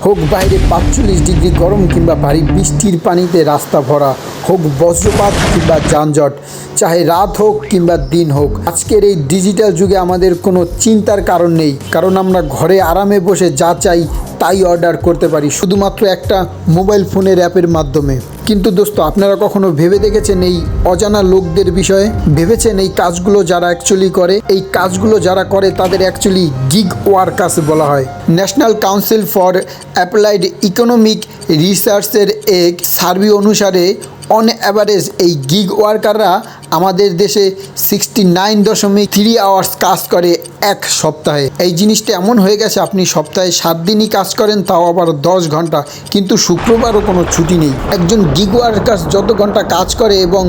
হোক বাইরে ৪৫ ডিগ্রি গরম কিংবা ভারী বৃষ্টির পানিতে রাস্তা ভরা, হোক বজ্রপাত কিংবা যানজট, চাহে রাত হোক কিংবা দিন হোক, আজকের এই ডিজিটাল যুগে আমাদের কোনো চিন্তার কারণ নেই, কারণ আমরা ঘরে আরামে বসে যা চাই তাই অর্ডার করতে পারি শুধুমাত্র একটা মোবাইল ফোনের অ্যাপের মাধ্যমে। কিন্তু দোস্ত, আপনারা কখনো ভেবে দেখেছেন এই অজানা লোকদের বিষয়ে? ভেবেছেন এই কাজগুলো যারা অ্যাকচুয়ালি করে, এই কাজগুলো যারা করে তাদের অ্যাকচুয়ালি গিগ ওয়ার্কার্স বলা হয়। National council for applied economic রিসার্চের এক সার্ভে অনুসারে অন অ্যাভারেজ এই গিগ ওয়ার্কাররা আমাদের দেশে 69.3 আওয়ার্স কাজ করে এক সপ্তাহে। এই জিনিসটা এমন হয়ে গেছে, আপনি সপ্তাহে 7 দিনই কাজ করেন, তাও আবার 10 ঘন্টা, কিন্তু শুক্রবারও কোনো ছুটি নেই। একজন গিগ ওয়ার্কার যত ঘন্টা কাজ করে এবং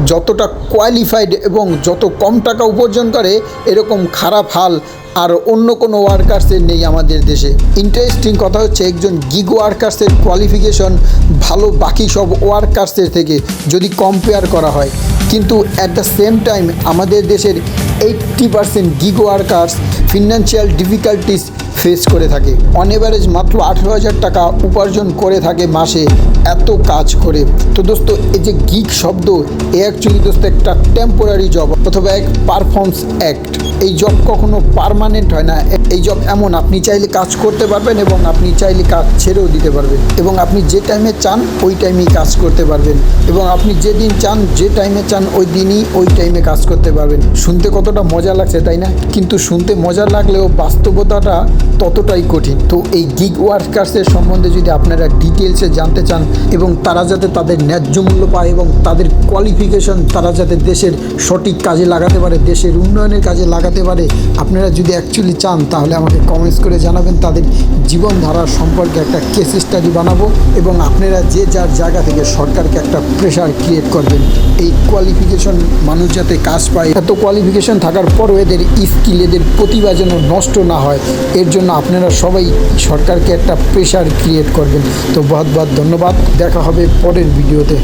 যতটা কোয়ালিফাইড এবং যত কম টাকা উপার্জন করে, এরকম খারাপ হাল আর অন্য কোনো ওয়ার্কার্সের নেই আমাদের দেশে। ইন্টারেস্টিং কথা হচ্ছে, একজন গিগ ওয়ার্কার্সের কোয়ালিফিকেশন ভালো বাকি সব ওয়ার্কার্সের থেকে যদি কম্পেয়ার করা হয়, কিন্তু অ্যাট দ্য সেম টাইম আমাদের দেশের 80% gig workers financial difficulties face করে থাকে। অন এভারেজ মাত্র 18,000 টাকা উপার্জন করে থাকে মাসে এত কাজ করে। তো দোস্ত, এই যে গিগ শব্দ, এ অ্যাকচুয়ালি দোস্ত একটা টেম্পোরারি জব অথবা এক পারফর্মস অ্যাক্ট। এই জব কখনো পার্মানেন্ট হয় না। এই জব এমন, আপনি চাইলে কাজ করতে পারবেন এবং আপনি চাইলে কাজ ছেড়েও দিতে পারবেন, এবং আপনি যে টাইমে চান ওই টাইমেই কাজ করতে পারবেন, এবং আপনি যেদিন চান যে টাইমে চান ওই দিনই ওই টাইমে কাজ করতে পারবেন। শুনতে কতটা মজা লাগছে, তাই না? কিন্তু শুনতে মজা লাগলেও বাস্তবতাটা ততটাই কঠিন। তো এই গিগ ওয়ার্কার্সের সম্বন্ধে যদি আপনারা ডিটেলসে জানতে চান এবং তারা যাতে তাদের ন্যায্য মূল্য পায় এবং তাদের কোয়ালিফিকেশন তারা যাতে দেশের সঠিক কাজে লাগাতে পারে, দেশের উন্নয়নের কাজে লাগাতে পারে, আপনারা যদি অ্যাকচুয়ালি চান তাহলে আমাকে কমেন্টস করে জানাবেন। তাদের জীবনধারার সম্পর্কে একটা কেস স্টাডি বানাবো এবং আপনারা যে যার জায়গা থেকে সরকারকে একটা প্রেশার ক্রিয়েট করবেন এই কোয়ালিফিকেশন মানুষ যাতে কাজ পায়। এত কোয়ালিফিকেশন থাকার পরও এদের স্কিল, এদের প্রতিভা যেন নষ্ট না হয়, এর জন্য আপনারা সবাই সরকারকে একটা প্রেশার ক্রিয়েট করবেন। তো বহুত বহুত ধন্যবাদ, দেখা হবে পরের ভিডিওতে।